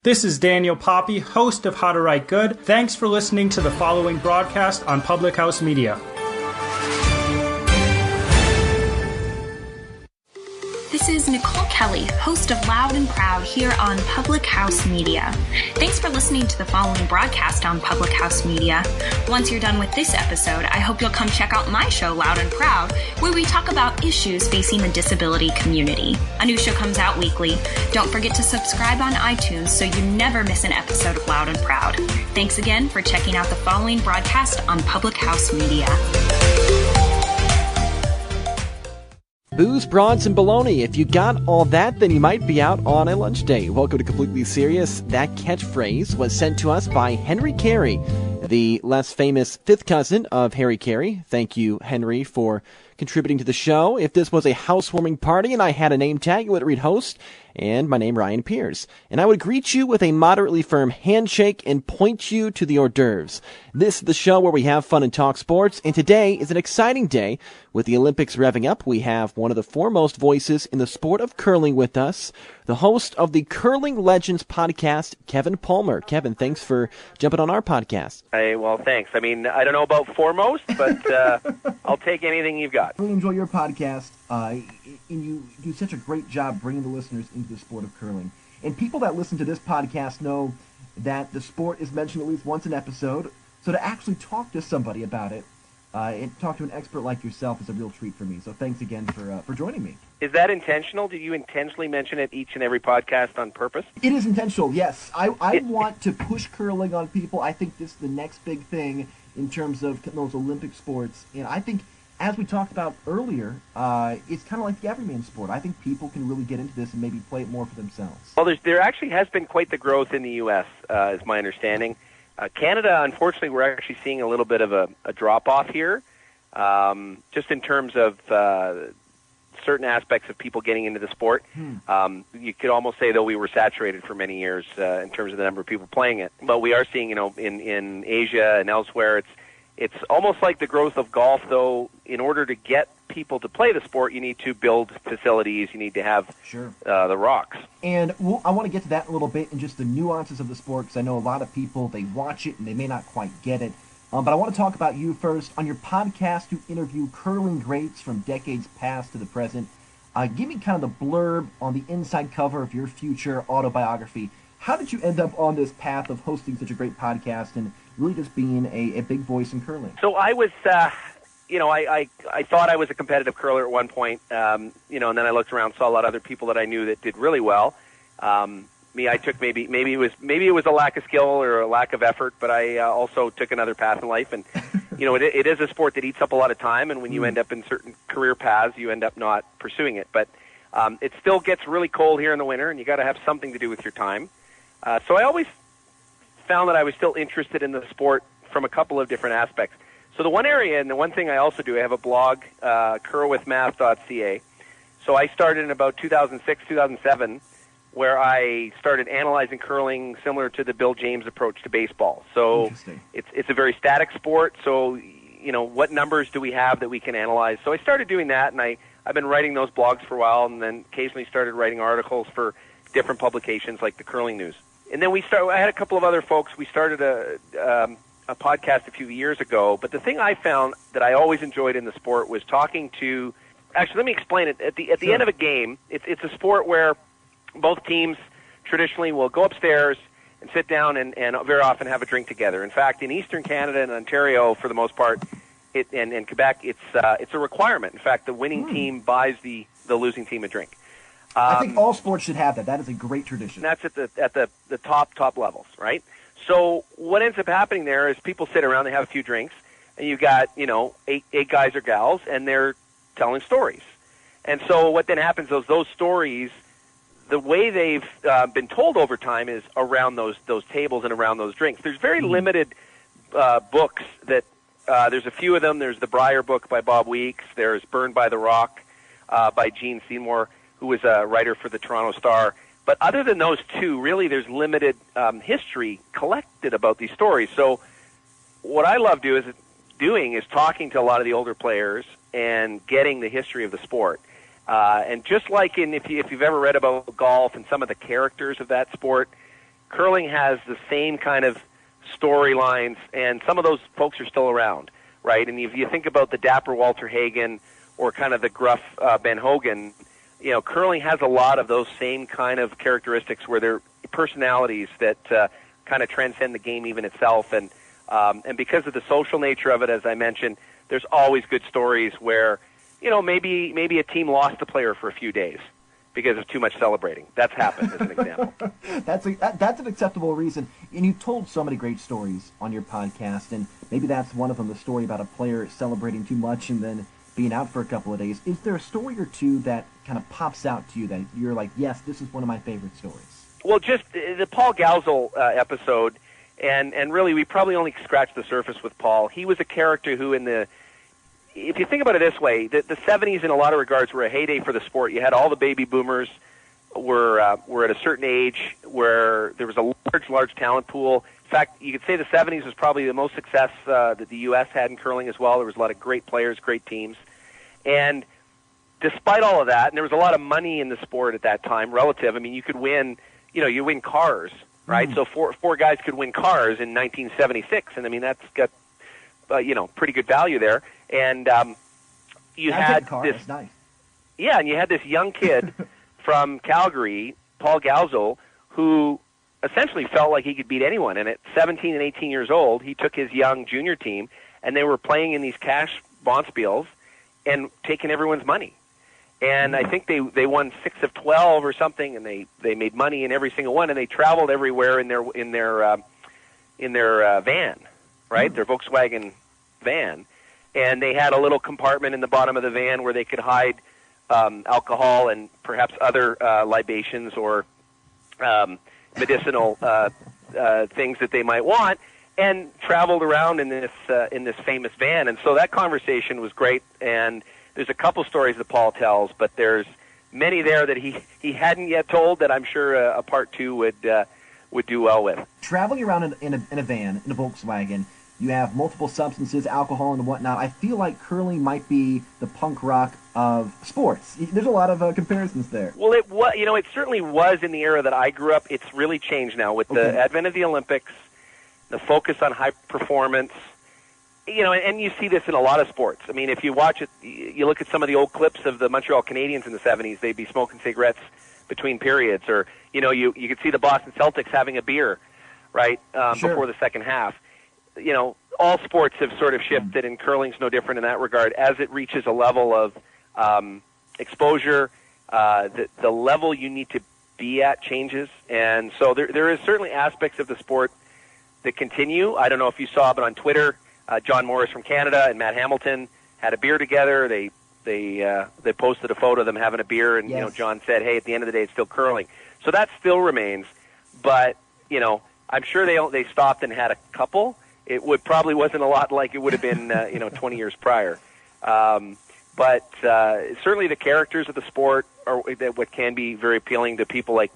This is Daniel Poppy, host of How to Write Good. Thanks for listening to the following broadcast on Public House Media. This is Nicole Kelly, host of Loud and Proud here on Public House Media. Thanks for listening to the following broadcast on Public House Media. Once you're done with this episode, I hope you'll come check out my show, Loud and Proud, where we talk about issues facing the disability community. A new show comes out weekly. Don't forget to subscribe on iTunes so you never miss an episode of Loud and Proud. Thanks again for checking out the following broadcast on Public House Media. Booze, broads, and baloney. If you got all that, then you might be out on a lunch date. Welcome to Completely Serious. That catchphrase was sent to us by Henry Carey, the less famous fifth cousin of Harry Carey. Thank you, Henry, for contributing to the show. If this was a housewarming party and I had a name tag, it would read host, and my name, Ryan Piers. And I would greet you with a moderately firm handshake and point you to the hors d'oeuvres. This is the show where we have fun and talk sports, and today is an exciting day. With the Olympics revving up, we have one of the foremost voices in the sport of curling with us, the host of the Curling Legends podcast, Kevin Palmer. Kevin, thanks for jumping on our podcast. Hey, well, thanks. I mean, I don't know about foremost, but I'll take anything you've got. I really enjoy your podcast, and you do such a great job bringing the listeners into the sport of curling. And people that listen to this podcast know that the sport is mentioned at least once an episode, so to actually talk to somebody about it, and talk to an expert like yourself is a real treat for me. So thanks again for joining me. Is that intentional? Did you intentionally mention it each and every podcast on purpose? It is intentional, yes. I want to push curling on people. I think this is the next big thing in terms of those Olympic sports. And I think, as we talked about earlier, it's kind of like the everyman sport. I think people can really get into this and maybe play it more for themselves. Well, there actually has been quite the growth in the U.S., is my understanding. Canada, unfortunately, we're actually seeing a little bit of a drop-off here, just in terms of certain aspects of people getting into the sport. You could almost say, though, we were saturated for many years in terms of the number of people playing it. But we are seeing, in Asia and elsewhere, it's almost like the growth of golf, though. In order to get people to play the sport, you need to build facilities, you need to have the rocks. And I want to get to that a little bit and just the nuances of the sport, because I know a lot of people, they watch it and they may not quite get it. But I want to talk about you first. On your podcast, you interview curling greats from decades past to the present. Give me kind of the blurb on the inside cover of your future autobiography. How did you end up on this path of hosting such a great podcast and really just being a big voice in curling? So I was, I thought I was a competitive curler at one point, and then I looked around, saw a lot of other people that I knew that did really well. I took maybe it was a lack of skill or a lack of effort, but I also took another path in life. And it is a sport that eats up a lot of time, and when you end up in certain career paths, you end up not pursuing it. But it still gets really cold here in the winter, and you got to have something to do with your time. So I always found that I was still interested in the sport from a couple of different aspects. So the one area, and the one thing I also do, I have a blog, curlwithmath.ca. So I started in about 2006, 2007, where I started analyzing curling similar to the Bill James approach to baseball. So it's a very static sport. So, what numbers do we have that we can analyze? So I started doing that, and I've been writing those blogs for a while, and then occasionally started writing articles for different publications like the Curling News. And then I had a couple of other folks. We started a podcast a few years ago. But the thing I found that I always enjoyed in the sport was talking to. Actually, let me explain it. At the end of a game, it's a sport where both teams traditionally will go upstairs and sit down and very often have a drink together. In fact, in Eastern Canada and Ontario, for the most part, and Quebec, it's a requirement. In fact, the winning team buys the losing team a drink. I think all sports should have that. That is a great tradition. That's at the top levels, right? So what ends up happening there is people sit around, they have a few drinks, and you've got, eight guys or gals, and they're telling stories. And so what then happens is those stories, the way they've been told over time is around those tables and around those drinks. There's very limited books that, there's a few of them. There's the Breyer book by Bob Weeks. There's Burned by the Rock by Gene Seymour, who was a writer for the Toronto Star. But other than those two, really there's limited history collected about these stories. So what I love doing is talking to a lot of the older players and getting the history of the sport. And just like if you've ever read about golf and some of the characters of that sport, curling has the same kind of storylines, and some of those folks are still around, right? And if you think about the dapper Walter Hagen or kind of the gruff Ben Hogan, curling has a lot of those same kind of characteristics where they're personalities that kind of transcend the game even itself. And because of the social nature of it, as I mentioned, there's always good stories where, maybe a team lost a player for a few days because of too much celebrating. That's happened, as an example. That's an acceptable reason. And you've told so many great stories on your podcast, and maybe that's one of them, the story about a player celebrating too much and then being out for a couple of days. Is there a story or two that kind of pops out to you that you're like, yes, this is one of my favorite stories? Well, just the Paul Gausel episode, and really we probably only scratched the surface with Paul. He was a character who if you think about it this way, the 70s in a lot of regards were a heyday for the sport. You had all the baby boomers were at a certain age where there was a large talent pool. In fact, you could say the 70s was probably the most success that the U.S. had in curling as well. There was a lot of great players, great teams. And despite all of that, and there was a lot of money in the sport at that time, relative. I mean, you could win, you win cars, right? So four guys could win cars in 1976, and I mean, that's got, pretty good value there. And you had this, nice. Yeah, and you had this young kid from Calgary, Paul Gausel, who essentially felt like he could beat anyone. And at 17 and 18 years old, he took his young junior team, and they were playing in these cash bonspiels and taking everyone's money. And I think they won 6 of 12 or something, and they made money in every single one, and they traveled everywhere in their van, right? Their Volkswagen van. And they had a little compartment in the bottom of the van where they could hide alcohol and perhaps other libations or medicinal things that they might want, and traveled around in this famous van. And so that conversation was great. And there's a couple stories that Paul tells, but there's many there that he hadn't yet told that I'm sure a part two would do well with. Traveling around in a van, in a Volkswagen, you have multiple substances, alcohol and whatnot. I feel like curling might be the punk rock of sports. There's a lot of comparisons there. Well, it certainly was in the era that I grew up. It's really changed now with the advent of the Olympics, the focus on high performance. And you see this in a lot of sports. I mean, if you watch it, you look at some of the old clips of the Montreal Canadiens in the 70s, they'd be smoking cigarettes between periods. Or, you could see the Boston Celtics having a beer, right, before the second half. All sports have sort of shifted, and curling's no different in that regard. As it reaches a level of exposure, the level you need to be at changes. And so there is certainly aspects of the sport that continue. I don't know if you saw, but on Twitter, John Morris from Canada and Matt Hamilton had a beer together. They posted a photo of them having a beer, and John said, "Hey, at the end of the day, it's still curling." So that still remains. But I'm sure they stopped and had a couple. It probably wasn't a lot like it would have been 20 years prior. But certainly the characters of the sport are what can be very appealing to people. Like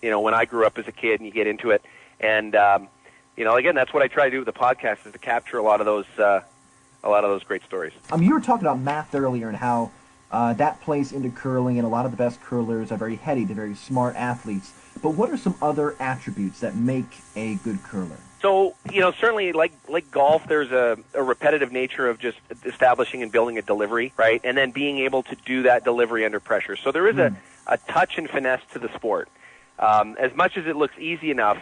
when I grew up as a kid, and you get into it, and again, that's what I try to do with the podcast, is to capture a lot of those great stories. You were talking about math earlier and how that plays into curling, and a lot of the best curlers are very heady, they're very smart athletes. But what are some other attributes that make a good curler? So, certainly like golf, there's a repetitive nature of just establishing and building a delivery, right? And then being able to do that delivery under pressure. So there is a touch and finesse to the sport. As much as it looks easy enough,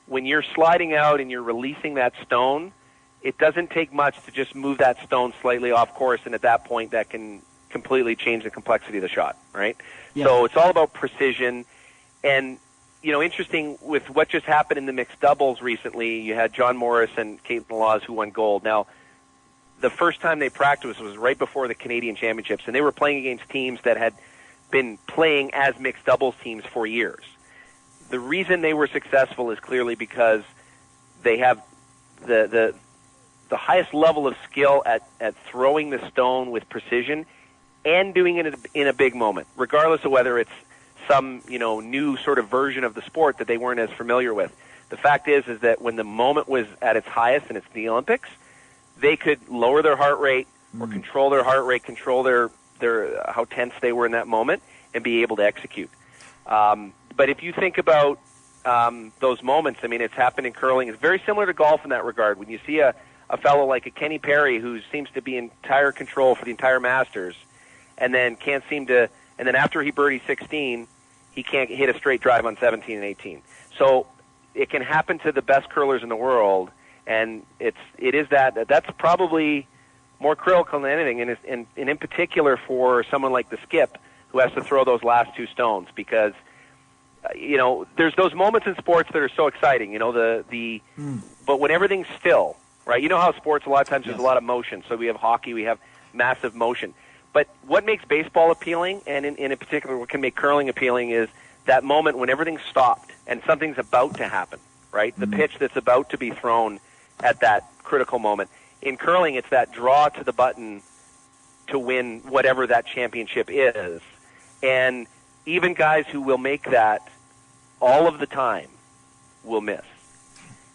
when you're sliding out and you're releasing that stone, it doesn't take much to just move that stone slightly off course, and at that point that can completely change the complexity of the shot, right? Yeah. So it's all about precision. And interesting with what just happened in the mixed doubles recently, you had John Morris and Caitlin Laws who won gold. Now, the first time they practiced was right before the Canadian Championships, and they were playing against teams that had been playing as mixed doubles teams for years. The reason they were successful is clearly because they have the highest level of skill at throwing the stone with precision and doing it in a big moment, regardless of whether it's some new sort of version of the sport that they weren't as familiar with. The fact is that when the moment was at its highest, and it's the Olympics, they could lower their heart rate or control their heart rate, control their how tense they were in that moment, and be able to execute. But if you think about those moments. I mean, it's happened in curling. It's very similar to golf in that regard. When you see a fellow like a Kenny Perry who seems to be in entire control for the entire Masters, and then can't seem to, and then after he birdies 16, he can't hit a straight drive on 17 and 18. So it can happen to the best curlers in the world, and that's probably more critical than anything, and in particular for someone like the skip who has to throw those last two stones, because there's those moments in sports that are so exciting, but when everything's still, right? You know how sports a lot of times there's a lot of motion. So we have hockey, we have massive motion. But what makes baseball appealing, and in particular what can make curling appealing, is that moment when everything's stopped and something's about to happen, right? The pitch that's about to be thrown at that critical moment. In curling, it's that draw to the button to win whatever that championship is. And even guys who will make that all of the time will miss.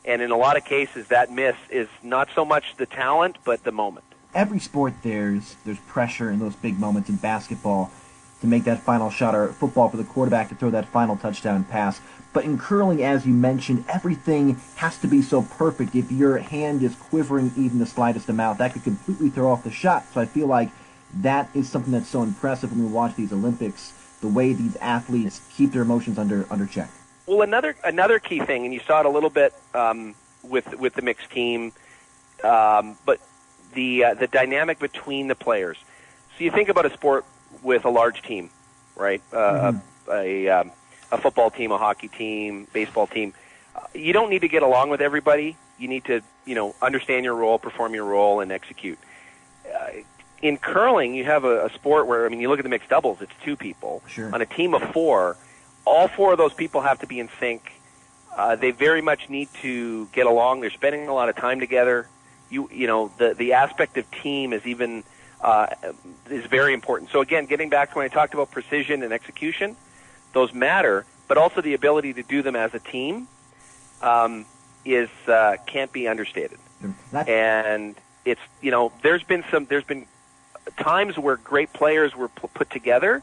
And in a lot of cases, that miss is not so much the talent, but the moment. Every sport there's pressure in those big moments. In basketball, to make that final shot, or football for the quarterback to throw that final touchdown pass. But in curling, as you mentioned, everything has to be so perfect. If your hand is quivering even the slightest amount, that could completely throw off the shot. So I feel like that is something that's so impressive when we watch these Olympics, the way these athletes keep their emotions under check. Well, another key thing, and you saw it a little bit with the mixed team, but the dynamic between the players. So you think about a sport with a large team, right? A football team, a hockey team, baseball team. You don't need to get along with everybody. You need to, understand your role, perform your role, and execute. In curling, you have a sport where, you look at the mixed doubles, it's two people. Sure. On a team of four, all four of those people have to be in sync. They very much need to get along. They're spending a lot of time together. The aspect of team is even is very important. So again, getting back to when I talked about precision and execution, those matter, but also the ability to do them as a team is can't be understated. And it's there's been times where great players were put together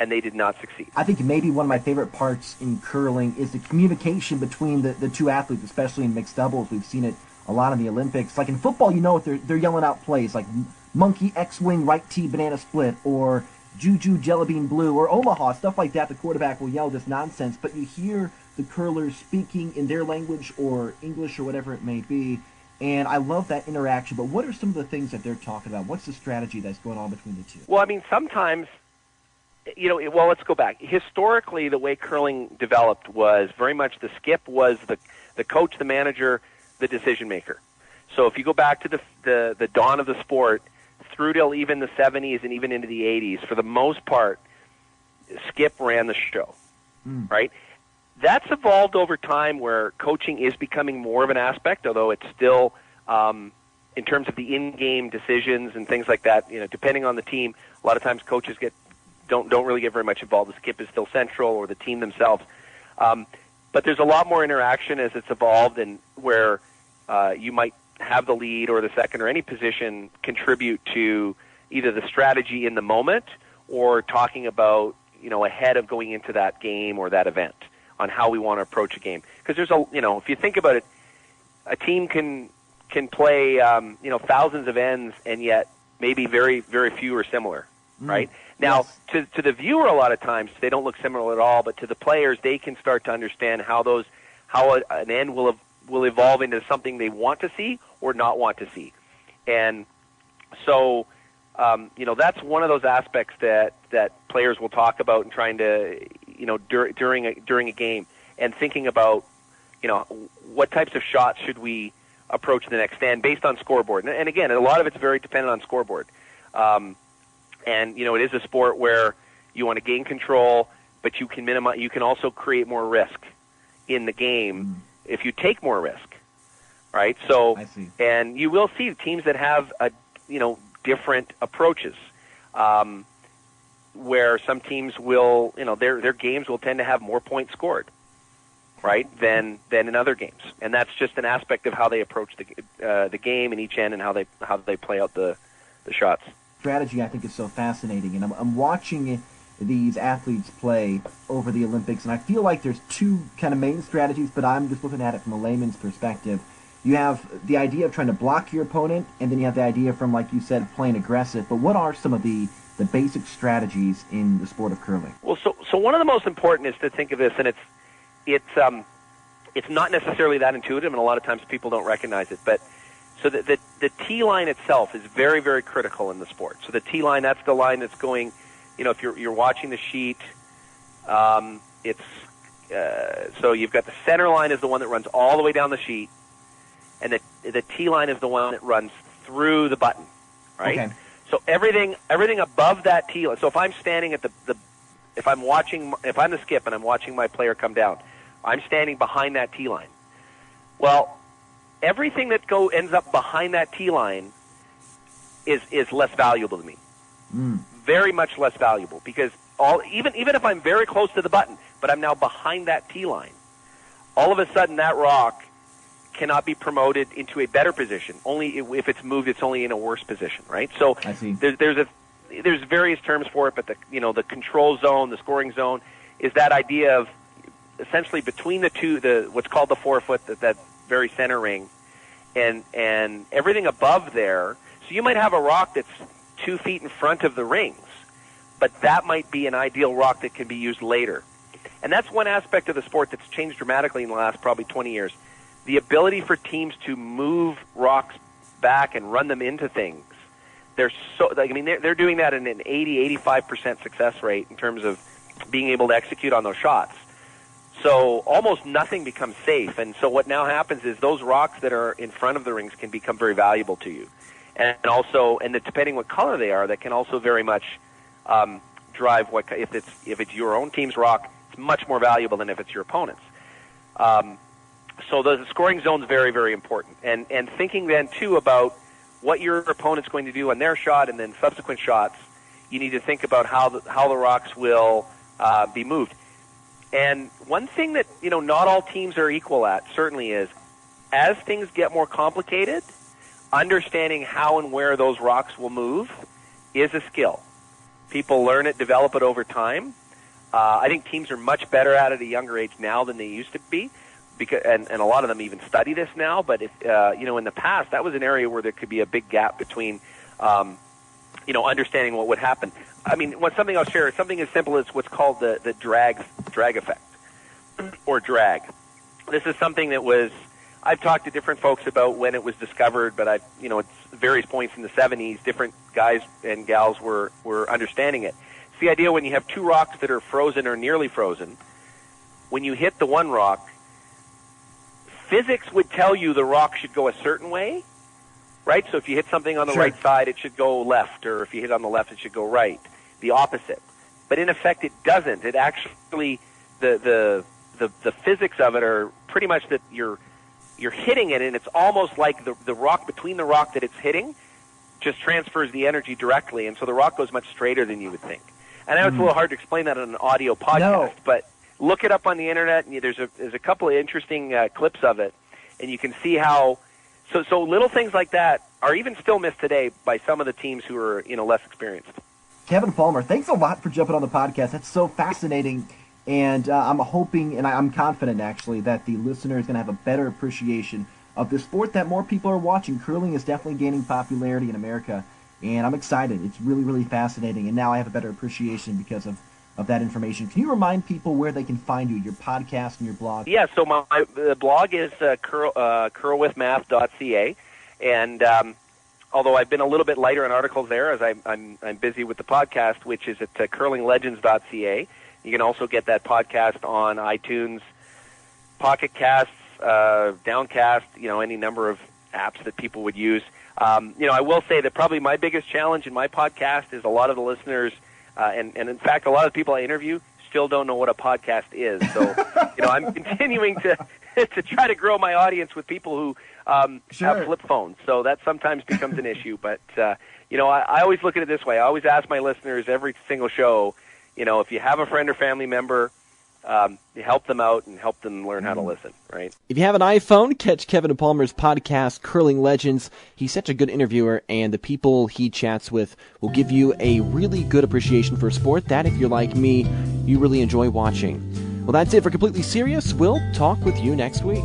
and they did not succeed. I think maybe one of my favorite parts in curling is the communication between the two athletes, especially in mixed doubles. We've seen it a lot in the Olympics. Like in football, they're yelling out plays like monkey X-wing right T banana split, or Juju jelly bean blue, or Omaha, stuff like that. The quarterback will yell this nonsense, but you hear the curlers speaking in their language or English or whatever it may be, and I love that interaction. But what are some of the things that they're talking about? What's the strategy that's going on between the two? Well, sometimes, let's go back. Historically, the way curling developed was very much the skip was the coach, the manager, the decision maker. So if you go back to the dawn of the sport, through till even the 70s and even into the 80s, for the most part, skip ran the show, right? That's evolved over time where coaching is becoming more of an aspect, although it's still, in terms of the in-game decisions and things like that, depending on the team, a lot of times coaches don't really get very much involved. The skip is still central, or the team themselves. But there's a lot more interaction as it's evolved, and where you might have the lead or the second or any position contribute to either the strategy in the moment or talking about, ahead of going into that game or that event on how we want to approach a game. Because there's if you think about it, a team can play, thousands of ends, and yet maybe very, very few are similar, right? Now, to the viewer, a lot of times they don't look similar at all, but to the players, they can start to understand how an end will evolve into something they want to see or not want to see. And so, that's one of those aspects that players will talk about and trying to, during a game, and thinking about, what types of shots should we approach the next stand based on scoreboard. And again, a lot of it's very dependent on scoreboard. And, it is a sport where you want to gain control, but you can minimize, you can also create more risk in the game if you take more risk, right? So, and you will see teams that have different approaches, where some teams will, their games will tend to have more points scored, right, than in other games, and that's just an aspect of how they approach the game in each end and how they play out the shots. Strategy, I think, is so fascinating, and I'm watching these athletes play over the Olympics. And I feel like there's two kind of main strategies, but I'm just looking at it from a layman's perspective. You have the idea of trying to block your opponent, and then you have the idea from, like you said, playing aggressive. But what are some of the basic strategies in the sport of curling? Well, so one of the most important is to think of this, and it's not necessarily that intuitive, and a lot of times people don't recognize it. But so the tee line itself is very, very critical in the sport. So the tee line, that's the line that's going. If you're watching the sheet, it's so you've got the center line is the one that runs all the way down the sheet, and the tee line is the one that runs through the button, right? Okay. So everything above that tee line. So if I'm standing at if I'm the skip and I'm watching my player come down, I'm standing behind that tee line. Well, everything that ends up behind that tee line is less valuable to me. Very much less valuable, because even if I'm very close to the button, but I'm now behind that tee line, all of a sudden that rock cannot be promoted into a better position. Only if it's moved, it's only in a worse position, right? So I see. There's various terms for it, but the control zone, the scoring zone, is that idea of essentially between the two, what's called the forefoot, that very center ring, and everything above there. So you might have a rock that's 2 feet in front of the rings, but that might be an ideal rock that can be used later. And that's one aspect of the sport that's changed dramatically in the last probably 20 years. The ability for teams to move rocks back and run them into things. They're doing that in an 80-85% success rate in terms of being able to execute on those shots. So almost nothing becomes safe. And so what now happens is those rocks that are in front of the rings can become very valuable to you. And also, depending what color they are, that can also very much drive if it's your own team's rock, it's much more valuable than if it's your opponent's. So the scoring zone is very, very important. And thinking then too about what your opponent's going to do on their shot and then subsequent shots, you need to think about how the rocks will be moved. And one thing that not all teams are equal at certainly is, as things get more complicated, understanding how and where those rocks will move is a skill. People learn it, develop it over time. I think teams are much better at it at a younger age now than they used to be, and a lot of them even study this now. But if in the past, that was an area where there could be a big gap between understanding what would happen. I mean, something I'll share is something as simple as what's called the drag effect, or drag. This is something that I've talked to different folks about when it was discovered, but at various points in the 70s, different guys and gals were understanding it. It's the idea when you have two rocks that are frozen or nearly frozen, when you hit the one rock, physics would tell you the rock should go a certain way, right? So if you hit something on the right side, it should go left, or if you hit on the left, it should go right, the opposite. But in effect, it doesn't. It actually, the physics of it are pretty much that you're hitting it, and it's almost like the rock between the rock that it's hitting just transfers the energy directly, and so the rock goes much straighter than you would think. And I know it's a little hard to explain that on an audio podcast, but look it up on the internet, and there's a couple of interesting clips of it, and you can see how. So little things like that are even still missed today by some of the teams who are less experienced. Kevin Palmer, thanks a lot for jumping on the podcast. That's so fascinating, and I'm hoping, and I'm confident actually, that the listener is going to have a better appreciation of the sport that more people are watching. Curling is definitely gaining popularity in America, and I'm excited. It's really, really fascinating, and now I have a better appreciation because of that information. Can you remind people where they can find you, your podcast and your blog? Yeah, so my blog is curlwithmath.ca, and although I've been a little bit lighter on articles there, as I'm busy with the podcast, which is at curlinglegends.ca. You can also get that podcast on iTunes, Pocket Casts, Downcast, any number of apps that people would use. I will say that probably my biggest challenge in my podcast is a lot of the listeners, and in fact, a lot of the people I interview still don't know what a podcast is. So, I'm continuing to try to grow my audience with people who have flip phones. So that sometimes becomes an issue. But, I always look at it this way. I always ask my listeners every single show, if you have a friend or family member help them out and help them learn how to listen, right? If you have an iPhone, catch Kevin Palmer's podcast, Curling Legends. He's such a good interviewer, and the people he chats with will give you a really good appreciation for a sport that, if you're like me, you really enjoy watching. Well, that's it for Completely Serious. We'll talk with you next week.